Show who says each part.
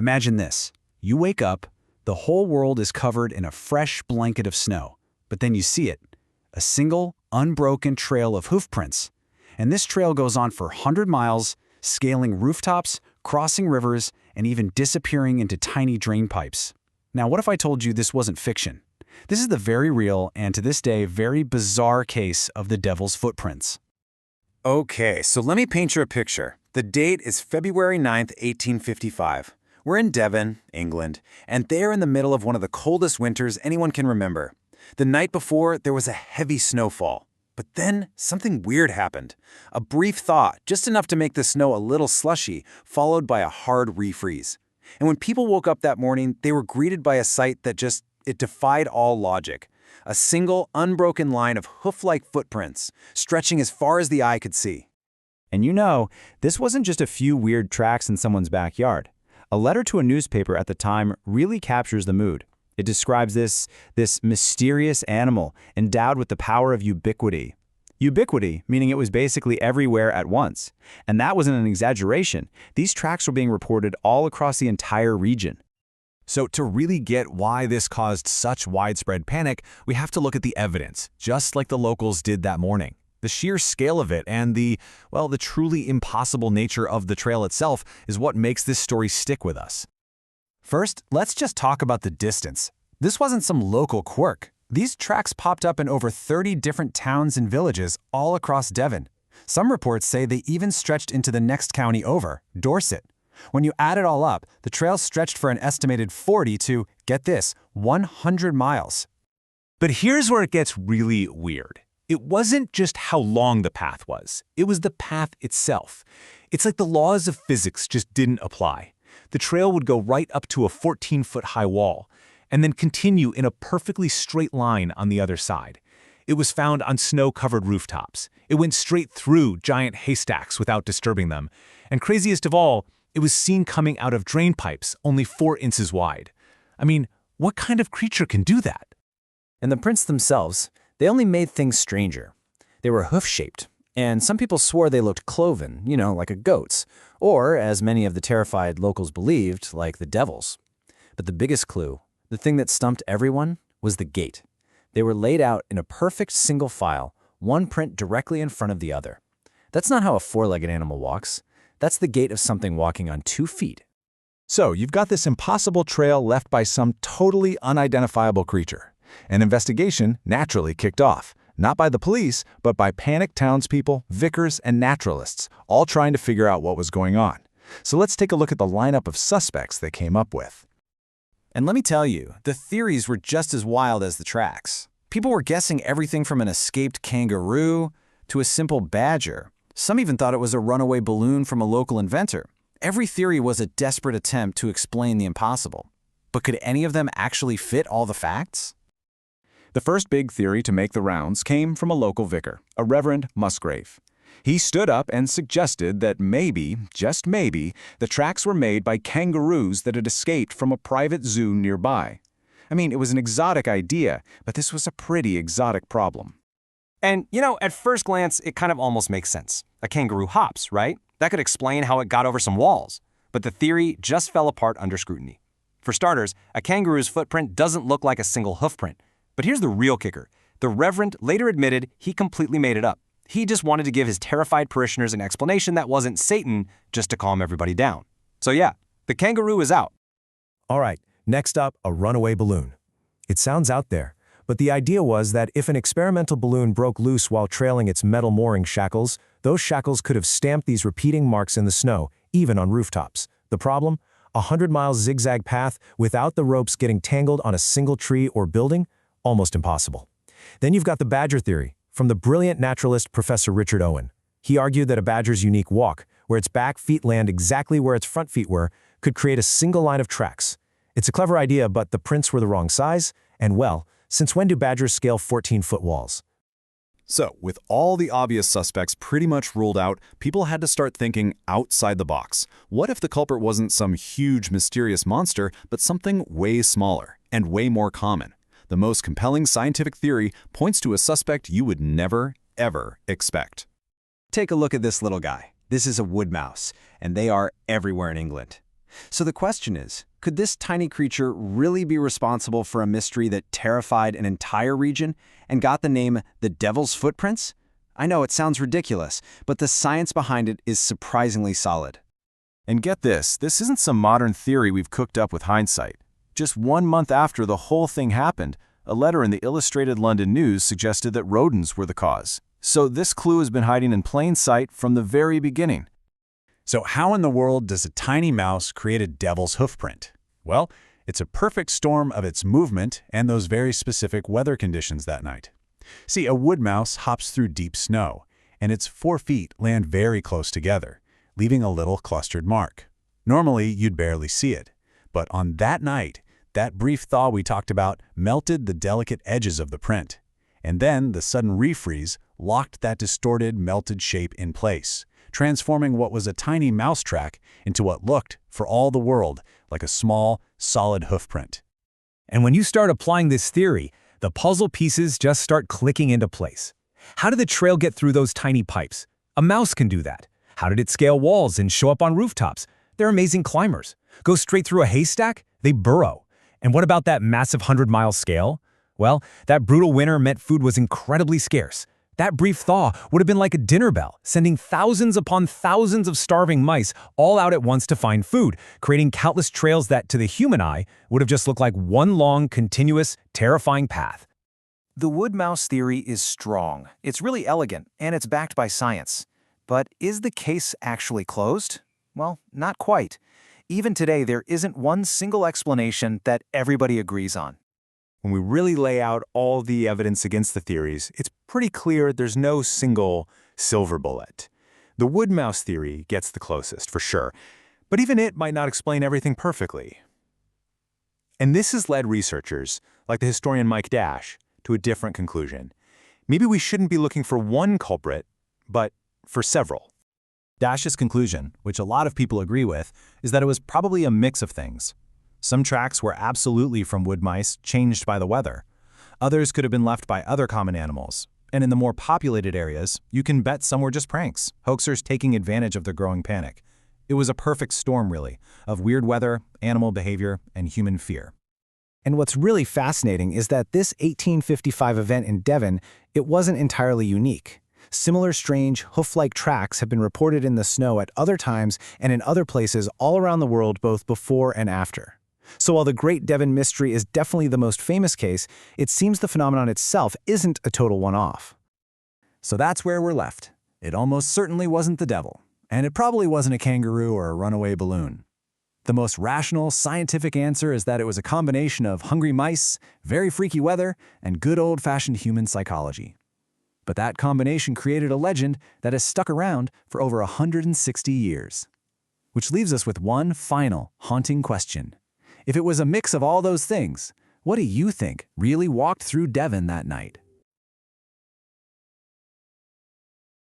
Speaker 1: Imagine this. You wake up, the whole world is covered in a fresh blanket of snow, but then you see it, a single, unbroken trail of hoofprints. And this trail goes on for 100 miles, scaling rooftops, crossing rivers, and even disappearing into tiny drainpipes. Now, what if I told you this wasn't fiction? This is the very real and, to this day, very bizarre case of the devil's footprints.
Speaker 2: Okay, so let me paint you a picture. The date is February 9th, 1855. We're in Devon, England, and they're in the middle of one of the coldest winters anyone can remember. The night before, there was a heavy snowfall. But then, something weird happened. A brief thaw, just enough to make the snow a little slushy, followed by a hard refreeze. And when people woke up that morning, they were greeted by a sight that it defied all logic. A single, unbroken line of hoof-like footprints, stretching as far as the eye could see.
Speaker 3: And you know, this wasn't just a few weird tracks in someone's backyard. A letter to a newspaper at the time really captures the mood. It describes this mysterious animal endowed with the power of ubiquity. Ubiquity, meaning it was basically everywhere at once. And that wasn't an exaggeration. These tracks were being reported all across the entire region.
Speaker 4: So to really get why this caused such widespread panic, we have to look at the evidence, just like the locals did that morning. The sheer scale of it and the truly impossible nature of the trail itself is what makes this story stick with us.
Speaker 1: First, let's just talk about the distance. This wasn't some local quirk. These tracks popped up in over 30 different towns and villages all across Devon. Some reports say they even stretched into the next county over, Dorset. When you add it all up, the trail stretched for an estimated 40 to, get this, 100 miles.
Speaker 4: But here's where it gets really weird. It wasn't just how long the path was. It was the path itself. It's like the laws of physics just didn't apply. The trail would go right up to a 14-foot-high wall, and then continue in a perfectly straight line on the other side. It was found on snow-covered rooftops. It went straight through giant haystacks without disturbing them. And craziest of all, it was seen coming out of drainpipes only 4 inches wide. I mean, what kind of creature can do that?
Speaker 3: And the prints themselves, they only made things stranger. They were hoof-shaped, and some people swore they looked cloven, like a goat's, or, as many of the terrified locals believed, like the devil's. But the biggest clue, the thing that stumped everyone, was the gait. They were laid out in a perfect single file, one print directly in front of the other. That's not how a four-legged animal walks. That's the gait of something walking on 2 feet.
Speaker 4: So you've got this impossible trail left by some totally unidentifiable creature. An investigation naturally kicked off, not by the police, but by panicked townspeople, vicars, and naturalists, all trying to figure out what was going on. So let's take a look at the lineup of suspects they came up with.
Speaker 1: And let me tell you, the theories were just as wild as the tracks. People were guessing everything from an escaped kangaroo to a simple badger. Some even thought it was a runaway balloon from a local inventor. Every theory was a desperate attempt to explain the impossible. But could any of them actually fit all the facts?
Speaker 4: The first big theory to make the rounds came from a local vicar, a Reverend Musgrave. He stood up and suggested that maybe, just maybe, the tracks were made by kangaroos that had escaped from a private zoo nearby. I mean, it was an exotic idea, but this was a pretty exotic problem.
Speaker 2: And, at first glance, it kind of almost makes sense. A kangaroo hops, right? That could explain how it got over some walls. But the theory just fell apart under scrutiny. For starters, a kangaroo's footprint doesn't look like a single hoofprint. But here's the real kicker. The Reverend later admitted he completely made it up. He just wanted to give his terrified parishioners an explanation that wasn't Satan, just to calm everybody down. So yeah, the kangaroo is out.
Speaker 5: All right, next up, a runaway balloon. It sounds out there, but the idea was that if an experimental balloon broke loose while trailing its metal mooring shackles, those shackles could have stamped these repeating marks in the snow, even on rooftops. The problem? A 100-mile zigzag path without the ropes getting tangled on a single tree or building? Almost impossible. Then you've got the badger theory, from the brilliant naturalist Professor Richard Owen. He argued that a badger's unique walk, where its back feet land exactly where its front feet were, could create a single line of tracks. It's a clever idea, but the prints were the wrong size, and well, since when do badgers scale 14-foot walls?
Speaker 4: So, with all the obvious suspects pretty much ruled out, people had to start thinking outside the box. What if the culprit wasn't some huge, mysterious monster, but something way smaller and way more common? The most compelling scientific theory points to a suspect you would never, ever expect.
Speaker 1: Take a look at this little guy. This is a wood mouse, and they are everywhere in England. So the question is, could this tiny creature really be responsible for a mystery that terrified an entire region and got the name the Devil's Footprints? I know it sounds ridiculous, but the science behind it is surprisingly solid.
Speaker 5: And get this isn't some modern theory we've cooked up with hindsight. Just 1 month after the whole thing happened, a letter in the Illustrated London News suggested that rodents were the cause. So this clue has been hiding in plain sight from the very beginning.
Speaker 4: So how in the world does a tiny mouse create a devil's hoofprint? Well, it's a perfect storm of its movement and those very specific weather conditions that night. See, a wood mouse hops through deep snow, and its 4 feet land very close together, leaving a little clustered mark. Normally, you'd barely see it, but on that night, that brief thaw we talked about melted the delicate edges of the print, and then the sudden refreeze locked that distorted, melted shape in place, transforming what was a tiny mouse track into what looked, for all the world, like a small, solid hoofprint.
Speaker 6: And when you start applying this theory, the puzzle pieces just start clicking into place. How did the trail get through those tiny pipes? A mouse can do that. How did it scale walls and show up on rooftops? They're amazing climbers. Go straight through a haystack? They burrow. And what about that massive 100-mile scale? Well, that brutal winter meant food was incredibly scarce. That brief thaw would have been like a dinner bell, sending thousands upon thousands of starving mice all out at once to find food, creating countless trails that, to the human eye, would have just looked like one long, continuous, terrifying path.
Speaker 3: The wood mouse theory is strong. It's really elegant, and it's backed by science. But is the case actually closed? Well, not quite. Even today, there isn't one single explanation that everybody agrees on.
Speaker 5: When we really lay out all the evidence against the theories, it's pretty clear there's no single silver bullet. The wood mouse theory gets the closest, for sure, but even it might not explain everything perfectly. And this has led researchers, like the historian Mike Dash, to a different conclusion. Maybe we shouldn't be looking for one culprit, but for several.
Speaker 1: Dash's conclusion, which a lot of people agree with, is that it was probably a mix of things. Some tracks were absolutely from wood mice, changed by the weather. Others could have been left by other common animals. And in the more populated areas, you can bet some were just pranks, hoaxers taking advantage of their growing panic. It was a perfect storm, really, of weird weather, animal behavior, and human fear. And what's really fascinating is that this 1855 event in Devon, it wasn't entirely unique. Similar strange, hoof-like tracks have been reported in the snow at other times and in other places all around the world, both before and after. So while the Great Devon Mystery is definitely the most famous case, it seems the phenomenon itself isn't a total one-off. So that's where we're left. It almost certainly wasn't the devil, and it probably wasn't a kangaroo or a runaway balloon. The most rational, scientific answer is that it was a combination of hungry mice, very freaky weather, and good old-fashioned human psychology. But that combination created a legend that has stuck around for over 160 years. Which leaves us with one final, haunting question. If it was a mix of all those things, what do you think really walked through Devon that night?